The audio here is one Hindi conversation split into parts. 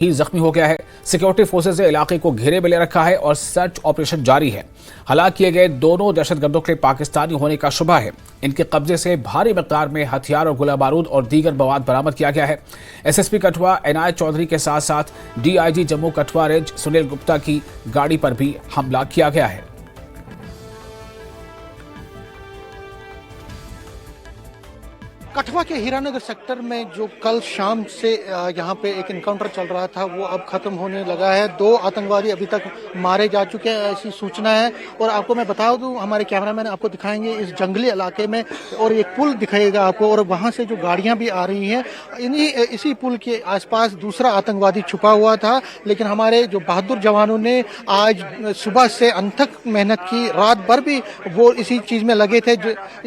ही जख्मी हो गया है। सिक्योरिटी फोर्सेज ने इलाके को घेरे में ले रखा है और सर्च ऑपरेशन जारी है। हलाक किए गए दोनों दहशतगर्दों के पाकिस्तानी होने का शुबा है। इनके कब्जे से भारी मिकदार में हथियार और गोला बारूद और दीगर मवाद बरामद किया गया है। एसएसपी कठुआ इनायत चौधरी के साथ साथ डीआईजी जम्मू कठुआ रेंज सुनील गुप्ता की गाड़ी पर भी हमला किया गया है। कठुआ के हीरानगर सेक्टर में जो कल शाम से यहाँ पे एक इनकाउंटर चल रहा था वो अब खत्म होने लगा है। 2 आतंकवादी अभी तक मारे जा चुके हैं, ऐसी सूचना है। और आपको मैं बता दूं, हमारे कैमरामैन आपको दिखाएंगे इस जंगली इलाके में, और एक पुल दिखाएगा आपको, और वहां से जो गाड़ियां भी आ रही हैं, इसी पुल के आसपास दूसरा आतंकवादी छुपा हुआ था। लेकिन हमारे जो बहादुर जवानों ने आज सुबह से अनथक मेहनत की, रात भर भी वो इसी चीज में लगे थे,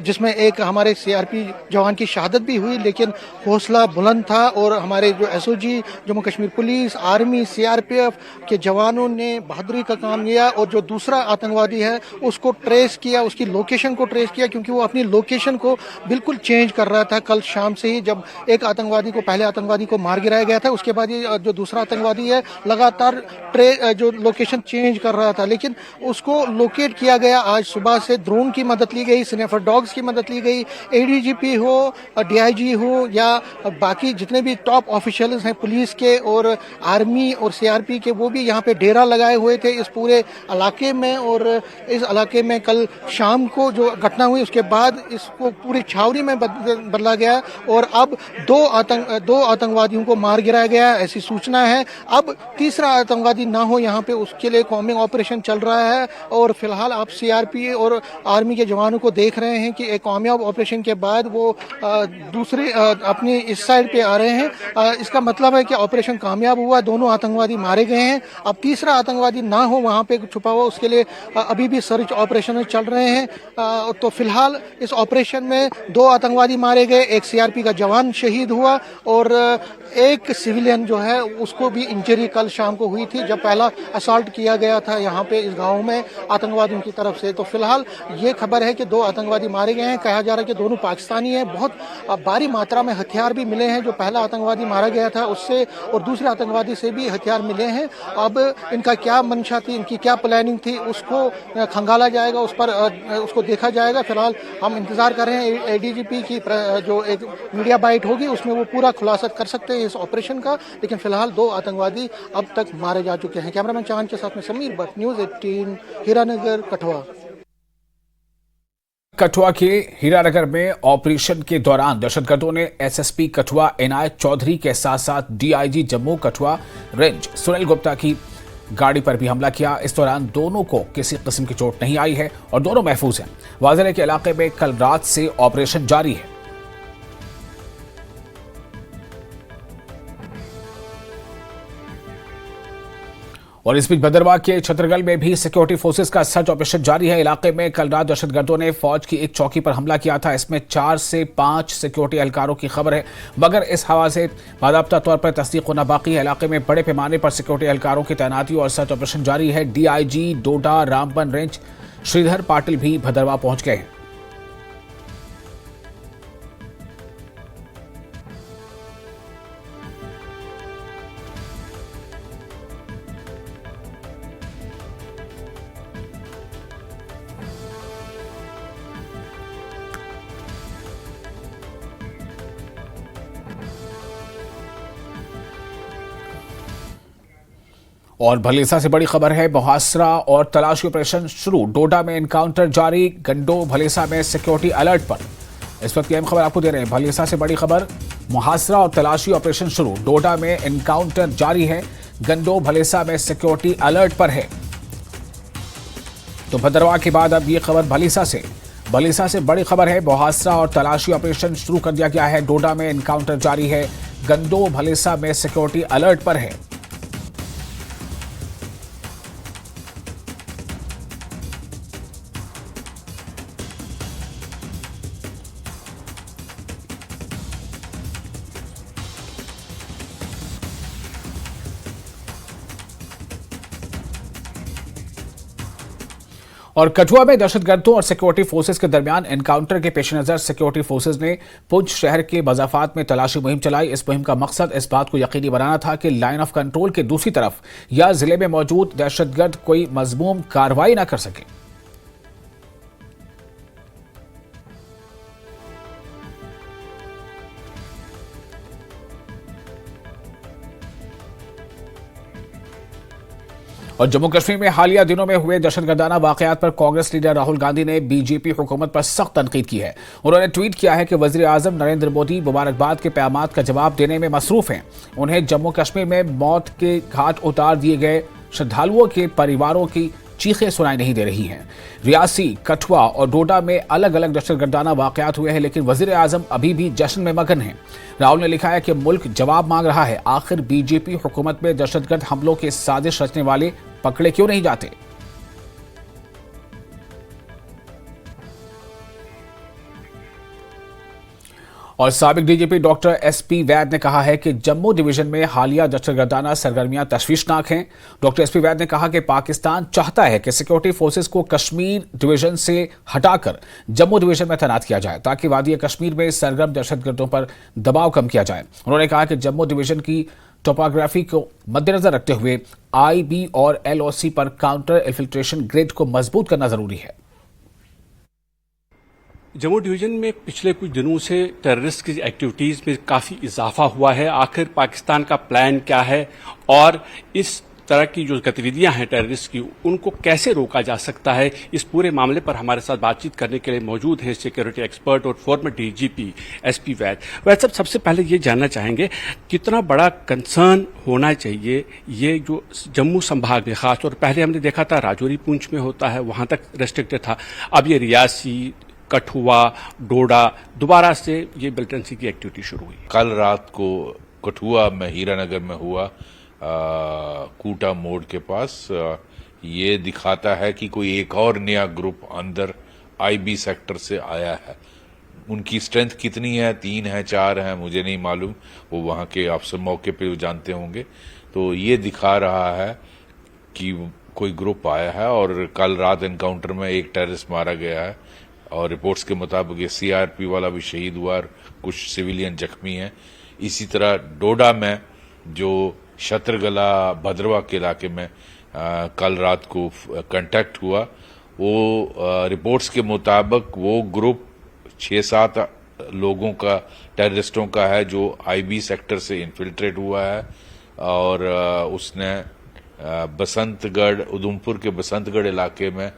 जिसमें एक हमारे सीआरपी जवान की शहादत भी हुई। लेकिन हौसला बुलंद था और हमारे जो SOG, Jammu Kashmir police, army, CRPF के जवानों ने बहादुरी का काम किया और जो दूसरा आतंकवादी है उसको ट्रेस किया, उसकी लोकेशन को ट्रेस किया, क्योंकि वो अपनी लोकेशन को बिल्कुल चेंज कर रहा था। कल शाम से ही जब एक आतंकवादी को, पहले आतंकवादी को मार गिराया गया था, उसके बाद ये जो दूसरा आतंकवादी है लगातार जो लोकेशन चेंज कर रहा था। लेकिन उसको लोकेट किया गया आज सुबह से। ड्रोन की मदद ली गई, स्नैपर डॉग्स की मदद ली गई, एडीजीपी हो, डीआईजी हो या बाकी जितने भी टॉप ऑफिशियल्स हैं पुलिस के और आर्मी और सीआरपी के, वो भी यहाँ पे डेरा लगाए हुए थे इस पूरे इलाके में। और इस इलाके में कल शाम को जो घटना हुई उसके बाद इसको पूरी छावनी में बदला गया और अब 2 आतंकवादियों को मार गिराया गया, ऐसी सूचना है। अब तीसरा आतंकवादी ना हो यहाँ पे, उसके लिए कॉम्बिंग ऑपरेशन चल रहा है। और फिलहाल आप सीआरपी और आर्मी के जवानों को देख रहे हैं कि एक कामयाब ऑपरेशन के बाद वो दूसरे अपनी इस साइड पे आ रहे हैं। इसका मतलब है कि ऑपरेशन कामयाब हुआ, दोनों आतंकवादी मारे गए हैं। अब तीसरा आतंकवादी ना हो वहां पे छुपा हुआ, उसके लिए अभी भी सर्च ऑपरेशन चल रहे हैं। तो फिलहाल इस ऑपरेशन में 2 आतंकवादी मारे गए, एक सीआरपी का जवान शहीद हुआ और एक सिविलियन जो है उसको भी इंजरी कल शाम को हुई थी, जब पहला असॉल्ट किया गया था यहाँ पे इस गाँव में आतंकवादियों की तरफ से। तो फिलहाल ये खबर है कि 2 आतंकवादी मारे गए हैं। कहा जा रहा है कि दोनों पाकिस्तानी हैं। बहुत भारी मात्रा में हथियार भी मिले हैं, जो पहला आतंकवादी मारा गया था उससे और दूसरे आतंकवादी से भी हथियार मिले हैं। अब इनका क्या मंशा थी, इनकी क्या प्लानिंग थी, उसको खंगाला जाएगा, उस पर उसको देखा जाएगा। फिलहाल हम इंतजार कर रहे हैं एडीजीपी की जो एक मीडिया बाइट होगी उसमें वो पूरा खुलासा कर सकते हैं इस ऑपरेशन का। लेकिन फिलहाल 2 आतंकवादी अब तक मारे जा चुके हैं। कैमरामैन चांद के साथ में समीर भट्ट, न्यूज़ 18, हीरानगर, कठुआ। कठुआ के हीरानगर में ऑपरेशन के दौरान दहशतगर्दों ने एसएसपी कठुआ इनायत चौधरी के साथ साथ डीआईजी जम्मू कठुआ रेंज सुनील गुप्ता की गाड़ी पर भी हमला किया। इस दौरान दोनों को किसी किस्म की चोट नहीं आई है और दोनों महफूज हैं। वाजिले के इलाके में कल रात से ऑपरेशन जारी है। और इस बीच भद्रवाह के छतरगल में भी सिक्योरिटी फोर्सेस का सर्च ऑपरेशन जारी है। इलाके में कल रात दहशतगर्दों ने फौज की एक चौकी पर हमला किया था। इसमें 4 से 5 सिक्योरिटी एहलकारों की खबर है, मगर इस हवाले से बाकायदा तौर पर तस्दीक होना बाकी है। इलाके में बड़े पैमाने पर सिक्योरिटी एहलकारों की तैनाती और सर्च ऑपरेशन जारी है। डीआईजी डोडा रामबन रेंज श्रीधर पाटिल भी भद्रवाह पहुंच गए हैं। और भलेसा से बड़ी खबर है, मुहासरा और तलाशी ऑपरेशन शुरू। डोडा में एनकाउंटर जारी, गंडो भलेसा में सिक्योरिटी अलर्ट पर। इस वक्त की अहम खबर आपको दे रहे हैं। भलेसा से बड़ी खबर, मुहासरा और तलाशी ऑपरेशन शुरू। डोडा में एनकाउंटर जारी है, गंडो भलेसा में सिक्योरिटी अलर्ट पर है। तो भद्रवाह के बाद अब ये खबर भलेसा से बड़ी खबर है। मुहासरा और तलाशी ऑपरेशन शुरू कर दिया गया है। डोडा में एनकाउंटर जारी है, गंडो भलेसा में सिक्योरिटी अलर्ट पर है। और कठुआ में दहशतगर्दों और सिक्योरिटी फोर्सेज के दरमियान एनकाउंटर के पेश नजर सिक्योरिटी फोर्सेज ने पुंछ शहर के मजाफात में तलाशी मुहिम चलाई। इस मुहिम का मकसद इस बात को यकीनी बनाना था कि लाइन ऑफ कंट्रोल के दूसरी तरफ या जिले में मौजूद दहशतगर्द कोई मजमूम कार्रवाई न कर सके। और जम्मू कश्मीर में हालिया दिनों में हुए दहशतगर्दाना वाकयात पर कांग्रेस लीडर राहुल गांधी ने बीजेपी हुकूमत पर सख्त तनकीद की है। उन्होंने ट्वीट किया है कि वजीर आजम नरेंद्र मोदी मुबारकबाद के पैगामात का जवाब देने में मसरूफ हैं। उन्हें जम्मू कश्मीर में मौत के घाट उतार दिए गए श्रद्धालुओं के परिवारों की चीखें सुनाई नहीं दे रही हैं। रियासी, कठुआ और डोडा में अलग अलग दहशतगर्दाना वाकयात हुए हैं, लेकिन वजीर आजम अभी भी जश्न में मगन हैं। राहुल ने लिखा है कि मुल्क जवाब मांग रहा है, आखिर बीजेपी हुकूमत में दहशतगर्द हमलों की साजिश रचने वाले पकड़े क्यों नहीं जाते। और साबिक डीजीपी डॉक्टर एसपी वैद ने कहा है कि जम्मू डिवीजन में हालिया दहशतगर्दाना सरगर्मियां तशवीशनाक हैं। डॉक्टर एसपी वैद ने कहा कि पाकिस्तान चाहता है कि सिक्योरिटी फोर्सेस को कश्मीर डिवीजन से हटाकर जम्मू डिवीजन में तैनात किया जाए ताकि वादी कश्मीर में सरगर्म दहशतगर्दों पर दबाव कम किया जाए। उन्होंने कहा कि जम्मू डिवीजन की टोपोग्राफी को मद्देनजर रखते हुए आईबी और एलओसी पर काउंटर इन्फिल्ट्रेशन ग्रिड को मजबूत करना जरूरी है। जम्मू डिवीजन में पिछले कुछ दिनों से टेररिस्ट की एक्टिविटीज में काफी इजाफा हुआ है। आखिर पाकिस्तान का प्लान क्या है और इस तरह की जो गतिविधियां हैं टेररिस्ट की, उनको कैसे रोका जा सकता है, इस पूरे मामले पर हमारे साथ बातचीत करने के लिए मौजूद हैं सिक्योरिटी एक्सपर्ट और फॉर्मर डीजीपी एसपी वैद। वैद साहब, सबसे पहले ये जानना चाहेंगे कितना बड़ा कंसर्न होना चाहिए ये जो जम्मू संभाग में, खासतौर पहले हमने देखा था राजौरी पुंछ में होता है, वहां तक रेस्ट्रिक्टेड था, अब ये रियासी, कठुआ, डोडा दोबारा से ये मिलिटेंसी की एक्टिविटी शुरू हुई। कल रात को कठुआ में हीरानगर में हुआ कूटा मोड़ के पास, ये दिखाता है कि कोई एक और नया ग्रुप अंदर आईबी सेक्टर से आया है। उनकी स्ट्रेंथ कितनी है, 3 है 4 है, मुझे नहीं मालूम, वो वहां के अफसर मौके पे जानते होंगे। तो ये दिखा रहा है कि कोई ग्रुप आया है और कल रात एनकाउंटर में एक टेररिस्ट मारा गया है और रिपोर्ट्स के मुताबिक ये सीआरपी वाला भी शहीद हुआ और कुछ सिविलियन जख्मी हैं। इसी तरह डोडा में जो शत्रगला भद्रवा के इलाके में कल रात को कांटेक्ट हुआ, वो रिपोर्ट्स के मुताबिक वो ग्रुप 6-7 लोगों का, टेररिस्टों का है जो आईबी सेक्टर से इन्फिल्ट्रेट हुआ है और उसने बसंतगढ़, उधमपुर के बसंतगढ़ इलाके में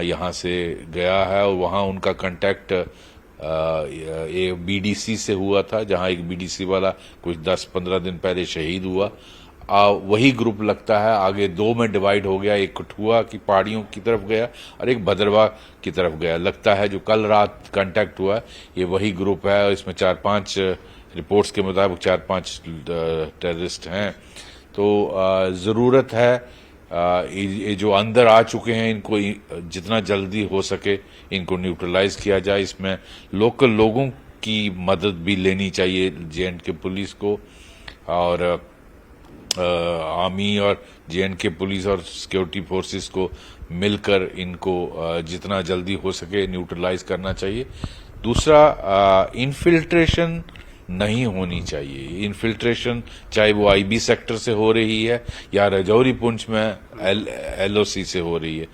यहाँ से गया है और वहाँ उनका कांटेक्ट एक बीडीसी से हुआ था, जहाँ एक बीडीसी वाला कुछ 10-15 दिन पहले शहीद हुआ। वही ग्रुप लगता है आगे 2 में डिवाइड हो गया, एक कठुआ की पहाड़ियों की तरफ गया और एक भद्रवा की तरफ गया। लगता है जो कल रात कांटेक्ट हुआ ये वही ग्रुप है और इसमें 4-5 रिपोर्ट्स के मुताबिक 4-5 टेररिस्ट हैं। तो जरूरत है ये जो अंदर आ चुके हैं इनको जितना जल्दी हो सके इनको न्यूट्रलाइज किया जाए। इसमें लोकल लोगों की मदद भी लेनी चाहिए, जेएंडके पुलिस को और आर्मी और जेएंडके पुलिस और सिक्योरिटी फोर्सेस को मिलकर इनको जितना जल्दी हो सके न्यूट्रलाइज करना चाहिए। दूसरा, इन्फिल्ट्रेशन नहीं होनी चाहिए। इन्फिल्ट्रेशन चाहे वो आईबी सेक्टर से हो रही है या राजौरी पुंछ में एलओसी से हो रही है,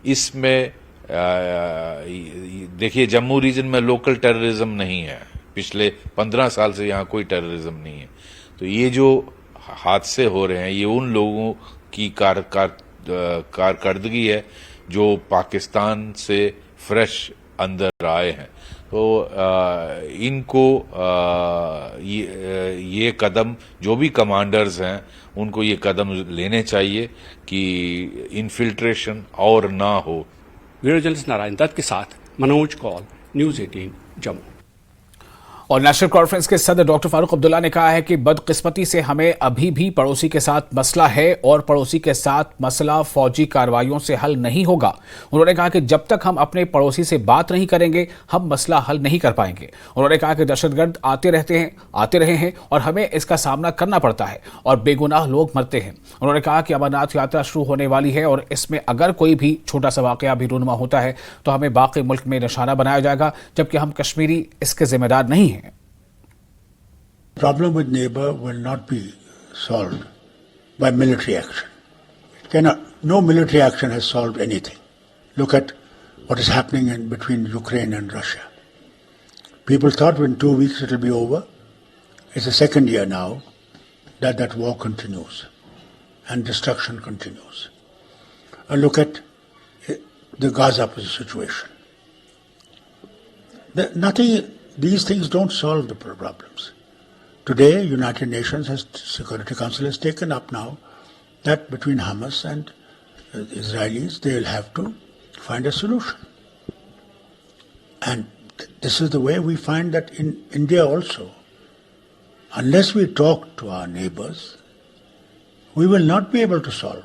इसमें देखिए जम्मू रीजन में लोकल टेररिज्म नहीं है, पिछले 15 साल से यहाँ कोई टेररिज्म नहीं है। तो ये जो हादसे हो रहे हैं ये उन लोगों की कारकर्दगी है जो पाकिस्तान से फ्रेश अंदर आए हैं। तो इनको ये कदम, जो भी कमांडर्स हैं उनको ये कदम लेने चाहिए कि इन्फिल्ट्रेशन और ना हो। वीडियो जर्नलिस्ट नारायण दत्त के साथ मनोज कौल, न्यूज़ 18 जम्मू। और नेशनल कॉन्फ्रेंस के सदर डॉक्टर फारूक अब्दुल्ला ने कहा है कि बदकिस्मती से हमें अभी भी पड़ोसी के साथ मसला है और पड़ोसी के साथ मसला फौजी कार्रवाइयों से हल नहीं होगा। उन्होंने कहा कि जब तक हम अपने पड़ोसी से बात नहीं करेंगे हम मसला हल नहीं कर पाएंगे। उन्होंने कहा कि दहशतगर्द आते रहे हैं और हमें इसका सामना करना पड़ता है और बेगुनाह लोग मरते हैं। उन्होंने कहा कि अमरनाथ यात्रा शुरू होने वाली है और इसमें अगर कोई भी छोटा सा वाकया भी रूनुमा होता है तो हमें बाकी मुल्क में निशाना बनाया जाएगा, जबकि हम कश्मीरी इसके जिम्मेदार नहीं हैं। Problem with neighbor will not be solved by military action. No military action has solved anything. Look at what is happening between Ukraine and Russia. People thought in 2 weeks it will be over. It's the second year now that war continues and destruction continues. And look at the Gaza situation. These things don't solve the problems. Today, United Nations Security Council has taken up now that between Hamas and the Israelis, they will have to find a solution. And this is the way we find that in India also. Unless we talk to our neighbors, we will not be able to solve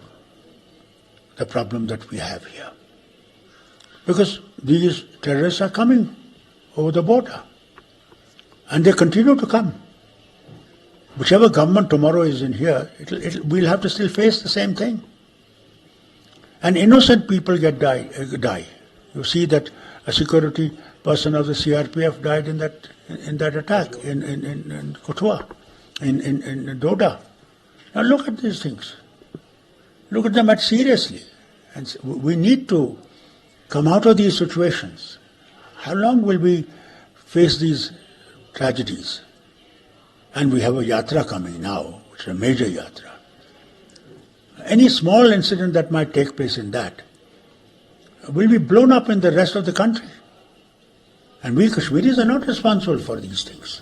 the problem that we have here. Because these terrorists are coming over the border. And they continue to come. Whichever government tomorrow is in here, we'll have to still face the same thing. And innocent people die. You see that a security person of the CRPF died in that attack in Kotua, in Doda. Now look at these things. Look at them seriously. And we need to come out of these situations. How long will we face these tragedies? And we have a yatra coming now, which is a major yatra. Any small incident that might take place in that will be blown up in the rest of the country. And we Kashmiris are not responsible for these things.